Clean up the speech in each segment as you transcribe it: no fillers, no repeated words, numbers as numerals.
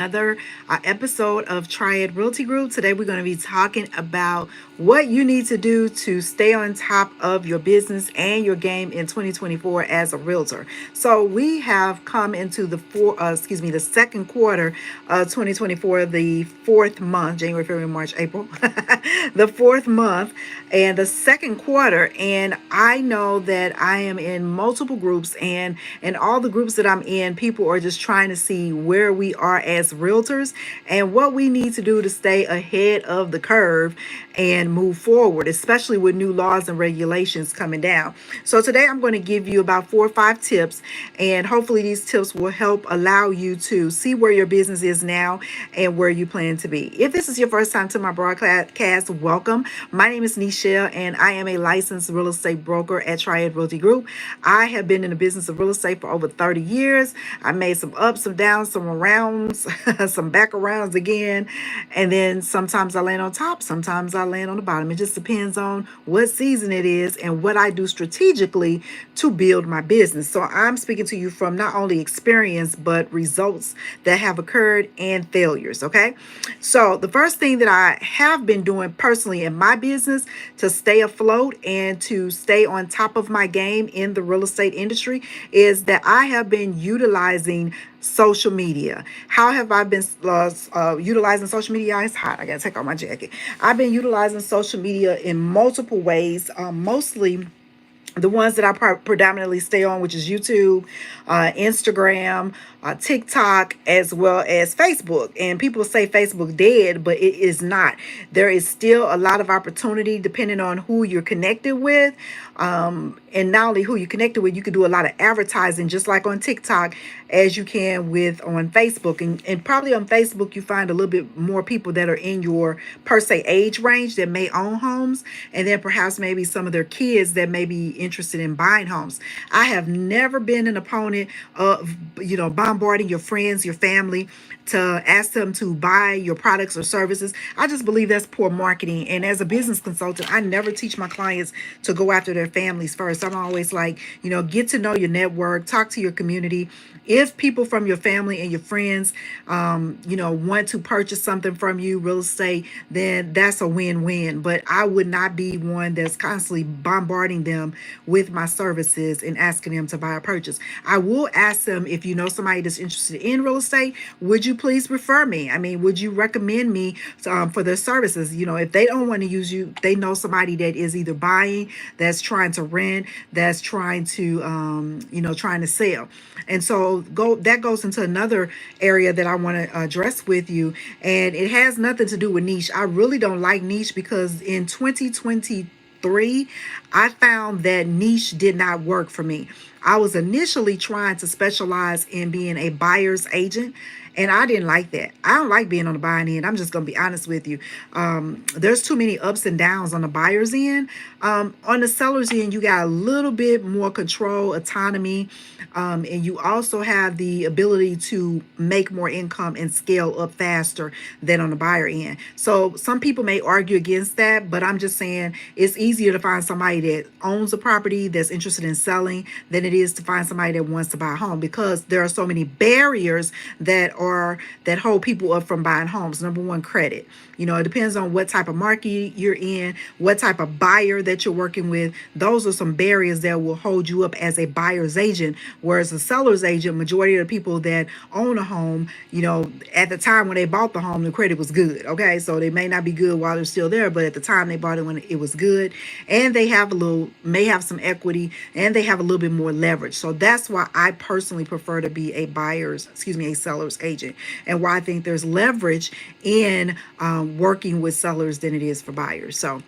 Another episode of Triad Realty Group. Today we're going to be talking about what you need to do to stay on top of your business and your game in 2024 as a realtor. So we have come into the second quarter of 2024, the fourth month, January, February, March, April, the fourth month and the second quarter. And I know that I am in multiple groups, and in all the groups that I'm in, people are just trying to see where we are as realtors and what we need to do to stay ahead of the curve and move forward, especially with new laws and regulations coming down. So today I'm going to give you about 4 or 5 tips, and hopefully these tips will help allow you to see where your business is now and where you plan to be. If this is your first time to my broadcast, welcome. My name is Nichelle, and I am a licensed real estate broker at Triad Realty Group. I have been in the business of real estate for over 30 years. I made some ups, some downs, some arounds, some back arounds again. And then sometimes I land on top, sometimes I land on the bottom. It just depends on what season it is and what I do strategically to build my business. So I'm speaking to you from not only experience, but results that have occurred and failures. Okay. So the first thing that I have been doing personally in my business to stay afloat and to stay on top of my game in the real estate industry is that I have been utilizing social media. How have I been utilizing social media? It's hot. I gotta take off my jacket. I've been utilizing social media in multiple ways, mostly the ones that I predominantly stay on, which is YouTube, Instagram, TikTok, as well as Facebook. And people say Facebook dead, but it is not. There is still a lot of opportunity depending on who you're connected with. And not only who you connected with, you can do a lot of advertising just like on TikTok as you can with on Facebook. And probably on Facebook, you find a little bit more people that are in your per se age range that may own homes. And then perhaps maybe some of their kids that may be interested in buying homes. I have never been an opponent of, bombarding your friends, your family to ask them to buy your products or services. I just believe that's poor marketing. And as a business consultant, I never teach my clients to go after their families first. I'm always like, get to know your network, talk to your community. If people from your family and your friends, want to purchase something from you, real estate, then that's a win-win. But I would not be one that's constantly bombarding them with my services and asking them to buy a purchase. I will ask them, if you know somebody that's interested in real estate, would you please refer me? I mean, would you recommend me for their services? If they don't want to use you, they know somebody that is either buying, that's trying to rent, that's trying to, trying to sell. And so that goes into another area that I want to address with you. And it has nothing to do with niche. I really don't like niche because in 2023, I found that niche did not work for me. I was initially trying to specialize in being a buyer's agent, and I didn't like that. I don't like being on the buying end. I'm just going to be honest with you. There's too many ups and downs on the buyer's end. On the seller's end, you got a little bit more control, autonomy, and you also have the ability to make more income and scale up faster than on the buyer end. So some people may argue against that, but I'm just saying it's easier to find somebody that owns a property that's interested in selling than it is to find somebody that wants to buy a home, because there are so many barriers that hold people up from buying homes. Number one, credit. It depends on what type of market you're in, what type of buyer that you're working with. Those are some barriers that will hold you up as a buyer's agent. Whereas a seller's agent, majority of the people that own a home, at the time when they bought the home, the credit was good. Okay, so they may not be good while they're still there, but at the time they bought it when it was good, and they may have some equity, and they have a little bit more leverage. So that's why I personally prefer to be a seller's agent, and why I think there's leverage in working with sellers than it is for buyers. So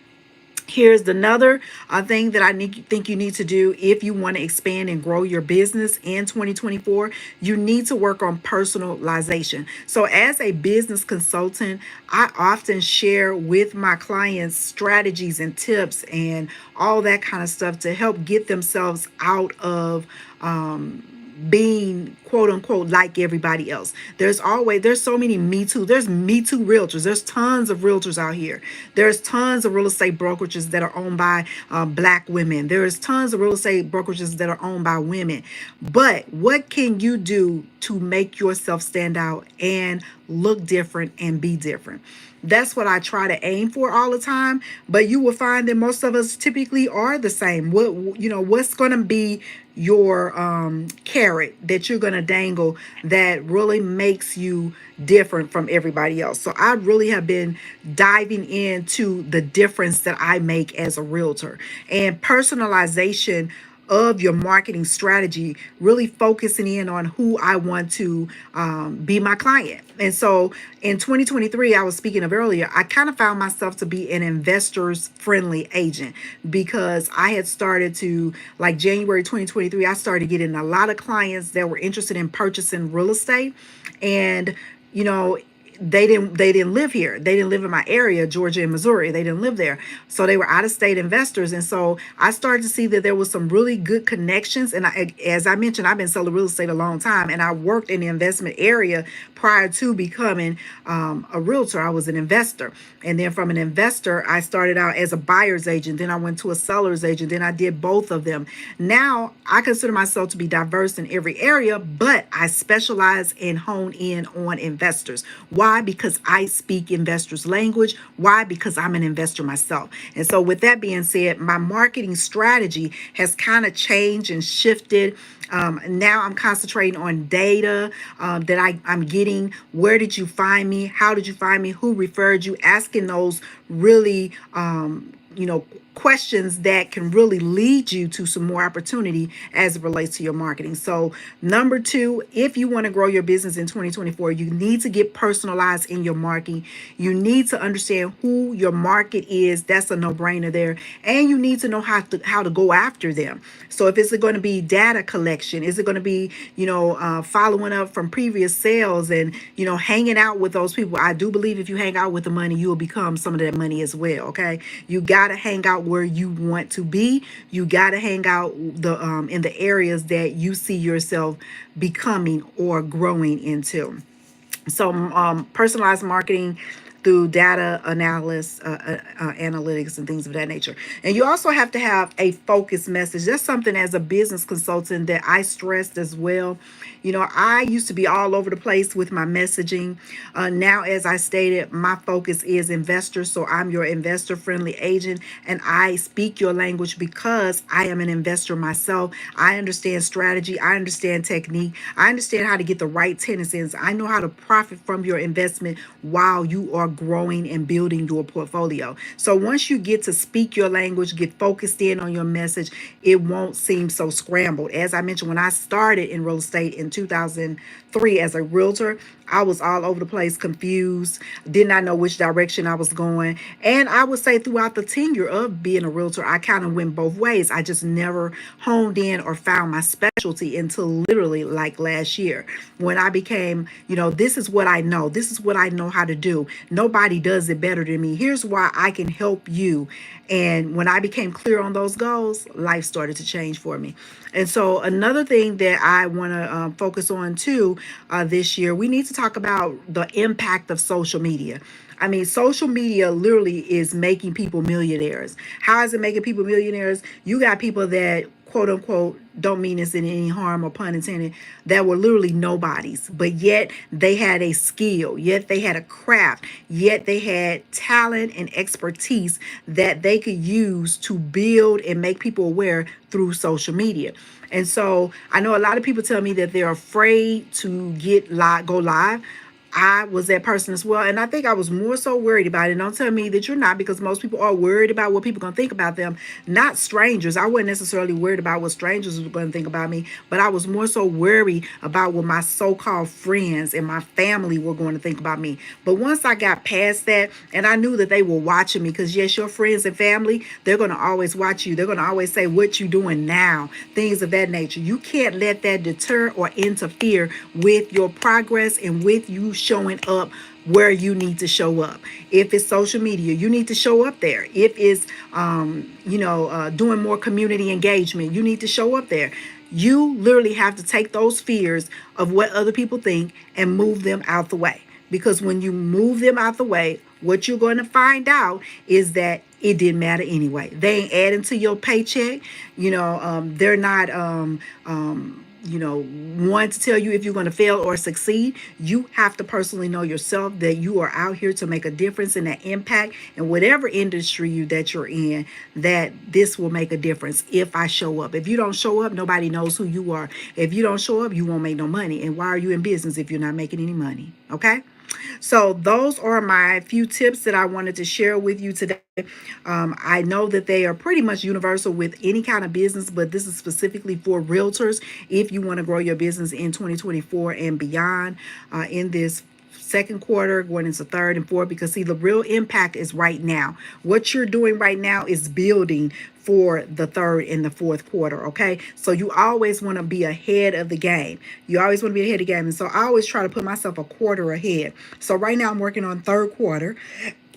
here's another thing that think you need to do if you want to expand and grow your business in 2024. You need to work on personalization. So as a business consultant, I often share with my clients strategies and tips and all that kind of stuff to help get themselves out of being quote unquote like everybody else. There's so many Me Too. There's Me Too realtors. There's tons of realtors out here. There's tons of real estate brokerages that are owned by black women. There's tons of real estate brokerages that are owned by women. But what can you do to make yourself stand out and look different and be different? That's what I try to aim for all the time. But you will find that most of us typically are the same. What's going to be your carrot that you're going to dangle that really makes you different from everybody else? So I really have been diving into the difference that I make as a realtor, and personalization of your marketing strategy, really focusing in on who I want to be my client. And so in 2023, I was speaking of earlier, I kind of found myself to be an investors friendly agent, because I had started to, like January 2023, I started getting a lot of clients that were interested in purchasing real estate. And, you know, they didn't live here. They didn't live in my area, Georgia and Missouri. They didn't live there. So they were out of state investors. And so I started to see that there was some really good connections. And as I mentioned, I've been selling real estate a long time, and I worked in the investment area prior to becoming a realtor. I was an investor. And then from an investor, I started out as a buyer's agent. Then I went to a seller's agent. Then I did both of them. Now I consider myself to be diverse in every area, but I specialize and hone in on investors. Why? Because I speak investors' language. Why? Because I'm an investor myself. And so with that being said, my marketing strategy has kind of changed and shifted. Now I'm concentrating on data that I'm getting. Where did you find me? How did you find me? Who referred you? Asking those really, questions that can really lead you to some more opportunity as it relates to your marketing. So number two, if you want to grow your business in 2024, you need to get personalized in your marketing. You need to understand who your market is. That's a no-brainer there. And you need to know how to go after them. So if it's going to be data collection, is it going to be, following up from previous sales and, hanging out with those people? I do believe if you hang out with the money, you will become some of that money as well. Okay. You got to hang out where you want to be. You got to hang out in the areas that you see yourself becoming or growing into. So personalized marketing through data analysis, analytics, and things of that nature. And you also have to have a focused message. That's something as a business consultant that I stressed as well. I used to be all over the place with my messaging. Now, as I stated, my focus is investors. So I'm your investor friendly agent, and I speak your language because I am an investor myself. I understand strategy. I understand technique. I understand how to get the right tenants in. I know how to profit from your investment while you are growing and building your portfolio. So once you get to speak your language, get focused in on your message, it won't seem so scrambled. As I mentioned, when I started in real estate in 2003 as a realtor, I was all over the place, confused, did not know which direction I was going. And I would say throughout the tenure of being a realtor, I kind of went both ways. I just never honed in or found my specialty until literally like last year, when I became, this is what I know. This is what I know how to do. Nobody does it better than me. Here's why I can help you. And when I became clear on those goals, life started to change for me. And so another thing that I want to focus on too this year, we need to talk about the impact of social media. I mean, social media literally is making people millionaires. How is it making people millionaires? You got people that quote unquote, don't mean this in any harm or pun intended, that were literally nobodies, but yet they had a skill, yet they had a craft, yet they had talent and expertise that they could use to build and make people aware through social media. And so I know a lot of people tell me that they're afraid to go live. I was that person as well. And I think I was more so worried about it. And don't tell me that you're not, because most people are worried about what people are going to think about them, not strangers. I wasn't necessarily worried about what strangers were going to think about me, but I was more so worried about what my so-called friends and my family were going to think about me. But once I got past that, and I knew that they were watching me, because yes, your friends and family, they're going to always watch you. They're going to always say, what you doing now? Things of that nature. You can't let that deter or interfere with your progress and with you showing up where you need to show up. If it's social media, you need to show up there. If it's doing more community engagement, you need to show up there. You literally have to take those fears of what other people think and move them out the way. Because when you move them out the way, what you're going to find out is that it didn't matter anyway. They ain't adding to your paycheck. They're not one to tell you if you're going to fail or succeed. You have to personally know yourself that you are out here to make a difference and that impact in whatever industry that you're in, that this will make a difference if I show up. If you don't show up, nobody knows who you are. If you don't show up, you won't make no money. And why are you in business if you're not making any money? Okay. So those are my few tips that I wanted to share with you today. I know that they are pretty much universal with any kind of business, but this is specifically for realtors. If you want to grow your business in 2024 and beyond, in this second quarter going into third and fourth, because see, the real impact is right now. What you're doing right now is building for the third and the fourth quarter. Okay, so you always want to be ahead of the game. You always want to be ahead of the game, and so I always try to put myself a quarter ahead. So right now I'm working on third quarter.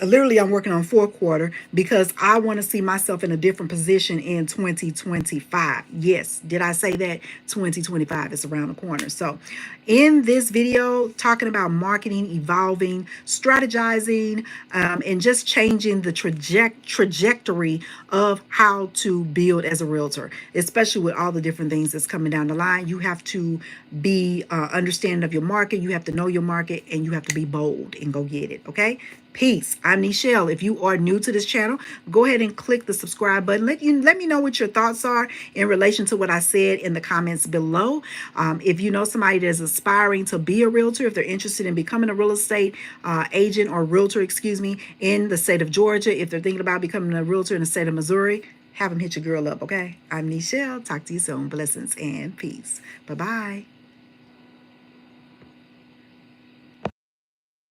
Literally, I'm working on fourth quarter because I want to see myself in a different position in 2025. Yes, did I say that? 2025 is around the corner. So in this video, talking about marketing, evolving, strategizing, and just changing the trajectory of how to build as a realtor, especially with all the different things that's coming down the line. You have to be understanding of your market. You have to know your market, and you have to be bold and go get it. Okay. Peace. I'm Nichelle. If you are new to this channel, go ahead and click the subscribe button. Let me know what your thoughts are in relation to what I said in the comments below. If you know somebody that's aspiring to be a realtor, if they're interested in becoming a real estate agent or realtor, excuse me, in the state of Georgia, if they're thinking about becoming a realtor in the state of Missouri, have them hit your girl up, okay? I'm Nichelle. Talk to you soon. Blessings and peace. Bye-bye.